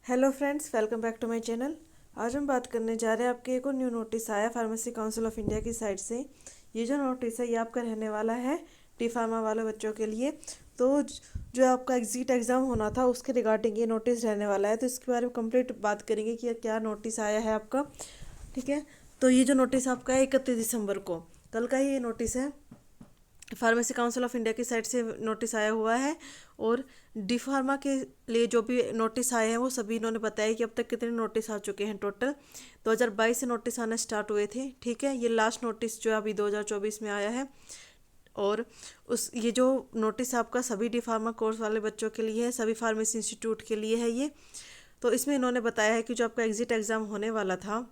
Hello friends, welcome back to my channel. आज हम बात करने जा रहे हैं, आपके एक और न्यू नोटिस आया फार्मेसी काउंसिल ऑफ इंडिया की साइड से। ये जो नोटिस है ये आपका रहने वाला है डी फार्मा वाले बच्चों के लिए। तो जो आपका एग्जिट एग्ज़ाम होना था उसके रिगार्डिंग ये नोटिस रहने वाला है, तो इसके बारे में कंप्लीट बात करेंगे कि क्या नोटिस आया है आपका। ठीक है, तो ये जो नोटिस आपका है 31 दिसंबर को, कल का ही ये नोटिस है। फार्मेसी काउंसिल ऑफ इंडिया की साइड से नोटिस आया हुआ है। और डी फार्मा के लिए जो भी नोटिस आए हैं वो सभी इन्होंने बताया कि अब तक कितने नोटिस आ चुके हैं। टोटल 2022 से नोटिस आना स्टार्ट हुए थे। ठीक है, ये लास्ट नोटिस जो अभी 2024 में आया है। और उस ये जो नोटिस आपका सभी डी फार्मा कोर्स वाले बच्चों के लिए है, सभी फार्मेसी इंस्टीट्यूट के लिए है ये। तो इसमें इन्होंने बताया है कि जो आपका एग्जिट एग्ज़ाम होने वाला था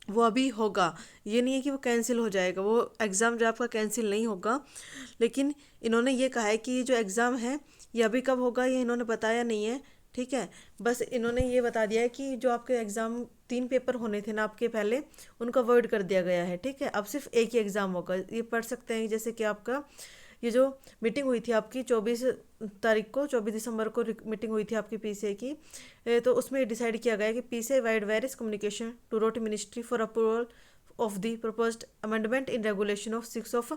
वो अभी होगा। ये नहीं है कि वो कैंसिल हो जाएगा, वो एग्ज़ाम जो आपका कैंसिल नहीं होगा। लेकिन इन्होंने ये कहा है कि ये जो एग्ज़ाम है ये अभी कब होगा ये इन्होंने बताया नहीं है। ठीक है, बस इन्होंने ये बता दिया है कि जो आपके एग्ज़ाम 3 पेपर होने थे ना आपके पहले, उनको अवॉइड कर दिया गया है। ठीक है, अब सिर्फ एक ही एग्ज़ाम होगा। ये पढ़ सकते हैं जैसे कि आपका ये जो मीटिंग हुई थी आपकी 24 तारीख को, 24 दिसंबर को मीटिंग हुई थी आपकी पीसीए की। तो उसमें डिसाइड किया गया है कि PCA vide various communication to wrote ministry for approval of the proposed amendment in regulation of 6 of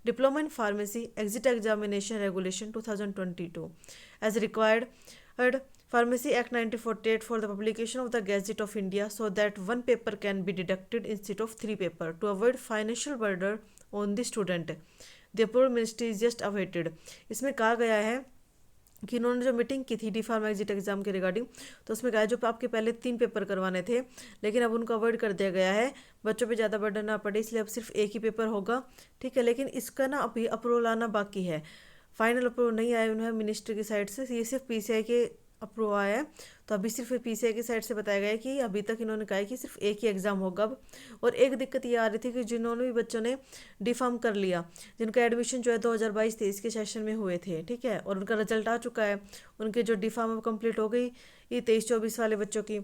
diploma in pharmacy exit examination regulation 2022 as required pharmacy act 1948 for the publication of the gazette of india, so that one paper can be deducted instead of 3 paper to avoid financial burden on the student. The approved ministry is just awaited. इसमें कहा गया है कि इन्होंने जो meeting की थी D pharma exit exam के रिगार्डिंग, तो उसमें कहा जो आपके पहले 3 पेपर करवाने थे लेकिन अब उनको अवॉइड कर दिया गया है, बच्चों पे ज़्यादा बर्डन ना पड़े, इसलिए अब सिर्फ एक ही पेपर होगा। ठीक है, लेकिन इसका ना अभी अप्रूवल आना बाकी है। फाइनल अप्रूवल नहीं आया उन्हें मिनिस्ट्री की साइड से, ये सिर्फ पीसीआई के अप्रूव आया है। तो अभी सिर्फ पीसीआई की साइड से बताया गया है कि अभी तक इन्होंने कहा है कि सिर्फ एक ही एग्ज़ाम होगा अब। और एक दिक्कत ये आ रही थी कि जिन्होंने भी बच्चों ने डी फार्म कर लिया, जिनका एडमिशन जो है 2022-23 के सेशन में हुए थे, ठीक है, और उनका रिजल्ट आ चुका है, उनके जो डी फार्म कंप्लीट हो गई ये 23-24 वाले बच्चों की,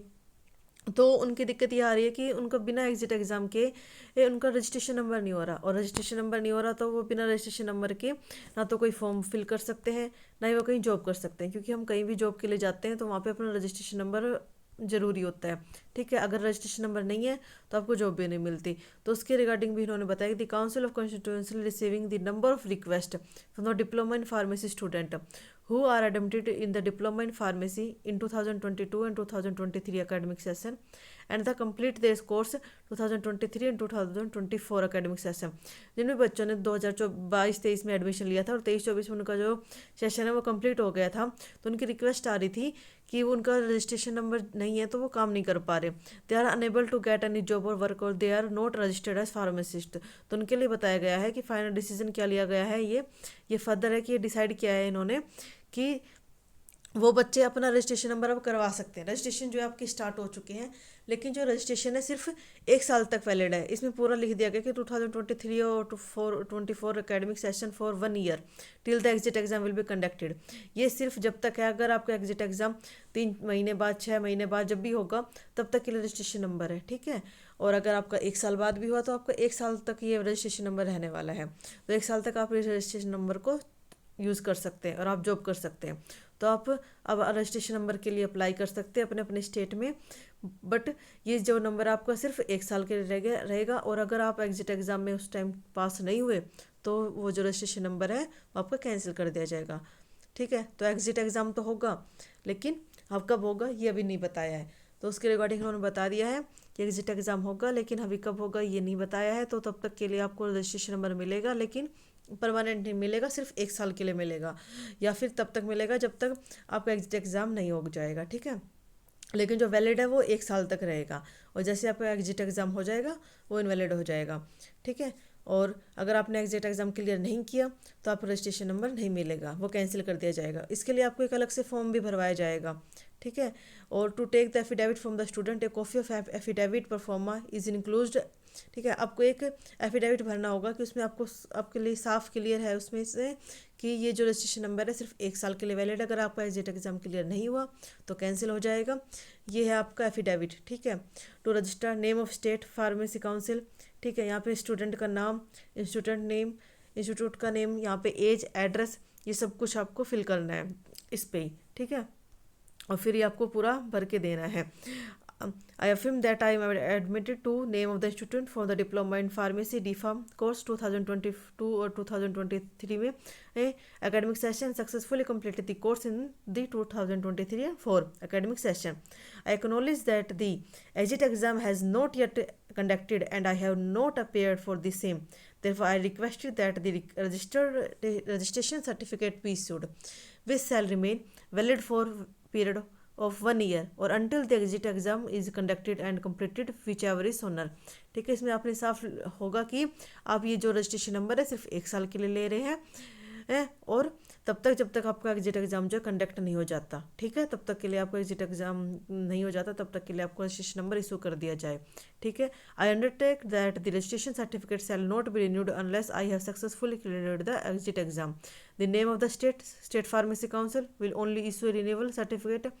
तो उनकी दिक्कत ये आ रही है कि उनका बिना एग्जिट एग्ज़ाम के उनका रजिस्ट्रेशन नंबर नहीं हो रहा। और रजिस्ट्रेशन नंबर नहीं हो रहा तो वो बिना रजिस्ट्रेशन नंबर के ना तो कोई फॉर्म फिल कर सकते हैं, ना ही वो कहीं जॉब कर सकते हैं, क्योंकि हम कहीं भी जॉब के लिए जाते हैं तो वहाँ पे अपना रजिस्ट्रेशन नंबर ज़रूरी होता है। ठीक है, अगर रजिस्ट्रेशन नंबर नहीं है तो आपको जॉब भी नहीं मिलती। तो उसके रिगार्डिंग भी इन्होंने बताया कि the council of constituency receiving the number of request from the diploma in pharmacy student who are admitted in the diploma in pharmacy in 2022 and 2023 academic session and the complete their course 2023 and 2024 academic session। जिन भी बच्चों ने 2022-23 में admission लिया था और 23-24 में उनका जो सेशन है वो कंप्लीट हो गया था, तो उनकी रिक्वेस्ट आ रही थी कि उनका रजिस्ट्रेशन नंबर नहीं है तो वो काम नहीं कर पा रहे, they are unable to get any job और वर्क और they are not registered as pharmacist. तो उनके लिए बताया गया है कि फाइनल डिसीजन क्या लिया गया है, ये फर्दर है कि ये डिसाइड किया है इन्होंने कि वो बच्चे अपना रजिस्ट्रेशन नंबर अब करवा सकते हैं। रजिस्ट्रेशन जो है आपके स्टार्ट हो चुके हैं, लेकिन जो रजिस्ट्रेशन है सिर्फ 1 साल तक वैलिड है। इसमें पूरा लिख दिया गया कि 2023 और 24 academic session for 1 year till the exit exam will be conducted. ये सिर्फ जब तक है, अगर आपका एग्जिट एग्जाम 3 महीने बाद 6 महीने बाद जब भी होगा तब तक के लिए रजिस्ट्रेशन नंबर है। ठीक है, और अगर आपका 1 साल बाद भी हुआ तो आपका 1 साल तक ये रजिस्ट्रेशन नंबर रहने वाला है। तो 1 साल तक आप इस रजिस्ट्रेशन नंबर को यूज़ कर सकते हैं और आप जॉब कर सकते हैं। तो आप अब रजिस्ट्रेशन नंबर के लिए अप्लाई कर सकते हैं अपने अपने स्टेट में, बट ये जो नंबर आपका सिर्फ 1 साल के लिए रहेगा। और अगर आप एग्जिट एग्ज़ाम में उस टाइम पास नहीं हुए तो वो जो रजिस्ट्रेशन नंबर है वो आपका कैंसिल कर दिया जाएगा। ठीक है, तो एग्जिट एग्ज़ाम तो होगा, लेकिन अब कब होगा ये अभी नहीं बताया है। तो उसके रिगार्डिंग उन्होंने बता दिया है कि एग्जिट एग्ज़ाम होगा, लेकिन अभी कब होगा ये नहीं बताया है। तो तब तक के लिए आपको रजिस्ट्रेशन नंबर मिलेगा, लेकिन परमानेंट नहीं मिलेगा, सिर्फ 1 साल के लिए मिलेगा, या फिर तब तक मिलेगा जब तक आपका एग्जिट एग्ज़ाम नहीं हो जाएगा। ठीक है, लेकिन जो वैलिड है वो 1 साल तक रहेगा, और जैसे आपका एग्जिट एग्ज़ाम हो जाएगा वो इनवैलिड हो जाएगा। ठीक है, और अगर आपने एग्जिट एग्ज़ाम क्लियर नहीं किया तो आपको रजिस्ट्रेशन नंबर नहीं मिलेगा, वो कैंसिल कर दिया जाएगा। इसके लिए आपको एक अलग से फॉर्म भी भरवाया जाएगा। ठीक है, और to take the affidavit from the student a copy of affidavit proforma is included. ठीक है, आपको एक एफिडेविट भरना होगा कि उसमें आपके लिए साफ क्लियर है उसमें से कि ये जो रजिस्ट्रेशन नंबर है सिर्फ 1 साल के लिए वैलिड। अगर आपका एग्जिट एग्ज़ाम क्लियर नहीं हुआ तो कैंसिल हो जाएगा। ये है आपका एफिडेविट। ठीक है, to register name of state pharmacy council. ठीक है, यहाँ पे स्टूडेंट का नाम, इंस्टीट्यूट नेम, इंस्टीट्यूट का नेम, यहाँ पे एज, एड्रेस, ये सब कुछ आपको फिल करना है इस पे ही। ठीक है, और फिर ये आपको पूरा भर के देना है। I affirm that I am admitted to name of the institute for the diploma in pharmacy DPharm course 2022 और 2023 में academic session successfully completed the course in the 2023 and 4 academic session. I acknowledge that the exit exam has not yet conducted and I have not appeared for the same. Therefore, I requested that the registration certificate be issued, which shall remain valid for period of 1 year और until the exit exam is conducted and completed whichever is honor। ठीक है, इसमें आपने साफ होगा कि आप ये जो रजिस्ट्रेशन नंबर है सिर्फ 1 साल के लिए ले रहे हैं और तब तक जब तक आपका एग्जिट एग्जाम जो कंडक्ट नहीं हो जाता। ठीक है, तब तक के लिए आपका एग्जिट एग्जाम नहीं हो जाता, तब तक के लिए आपको रजिस्ट्रेशन नंबर इशू कर दिया जाए। ठीक है, I undertake that the registration certificate shall not be renewed unless I have successfully cleared the exit exam. The name of the state pharmacy council will only issue renewal certificate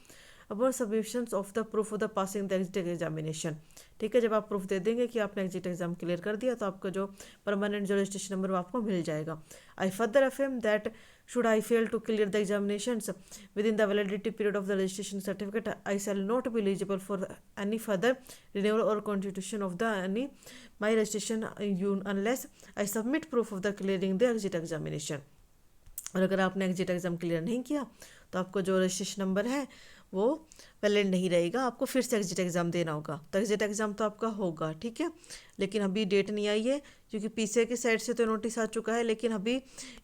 upon submissions of the proof of the passing the exit examination. ठीक है, जब आप proof दे देंगे कि आपने exit exam clear कर दिया तो आपका जो परमानेंट जो रजिस्ट्रेशन नंबर वो आपको मिल जाएगा। I further affirm that should I fail to clear the examinations within the validity period of the registration certificate, I shall not be eligible for any further renewal or continuation of the any my registration unless I submit proof of the clearing the exit examination। और अगर आपने exit exam clear नहीं किया तो आपको जो registration number है वो वैलिड नहीं रहेगा, आपको फिर से एग्जिट एग्ज़ाम देना होगा। तो एग्जिट एग्ज़ाम तो आपका होगा, ठीक है, लेकिन अभी डेट नहीं आई है क्योंकि पीसीए की साइड से तो नोटिस आ चुका है, लेकिन अभी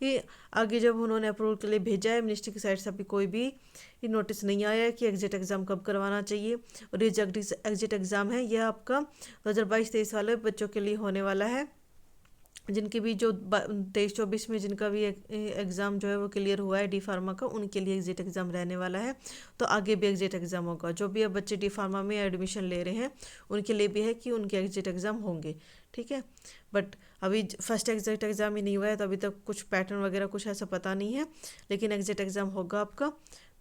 ये आगे जब उन्होंने अप्रूवल के लिए भेजा है मिनिस्ट्री की साइड से अभी कोई भी ये नोटिस नहीं आया है कि एग्जिट एग्ज़ाम कब करवाना चाहिए। और ये जो एग्जिट एग्ज़ाम है यह आपका 2022-23 वाले बच्चों के लिए होने वाला है, जिनकी भी जो 23-24 में जिनका भी एग्ज़ाम जो है वो क्लियर हुआ है डी फार्मा का, उनके लिए एग्जिट एग्ज़ाम रहने वाला है। तो आगे भी एग्जिट एग्ज़ाम होगा, जो भी अब बच्चे डी फार्मा में एडमिशन ले रहे हैं उनके लिए भी है कि उनके एग्जिट एग्ज़ाम होंगे। ठीक है, बट अभी फर्स्ट एग्जिट एग्ज़ाम ही नहीं हुआ है तो अभी तक कुछ पैटर्न वगैरह कुछ ऐसा पता नहीं है, लेकिन एग्जिट एग्ज़ाम होगा आपका,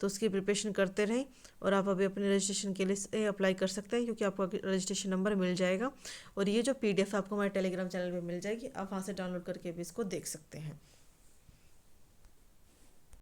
तो उसकी प्रिपरेशन करते रहें। और आप अभी अपने रजिस्ट्रेशन के लिए अप्लाई कर सकते हैं क्योंकि आपको रजिस्ट्रेशन नंबर मिल जाएगा और ये जो PDF आपको हमारे टेलीग्राम चैनल पे मिल जाएगी, आप वहाँ से डाउनलोड करके भी इसको देख सकते हैं।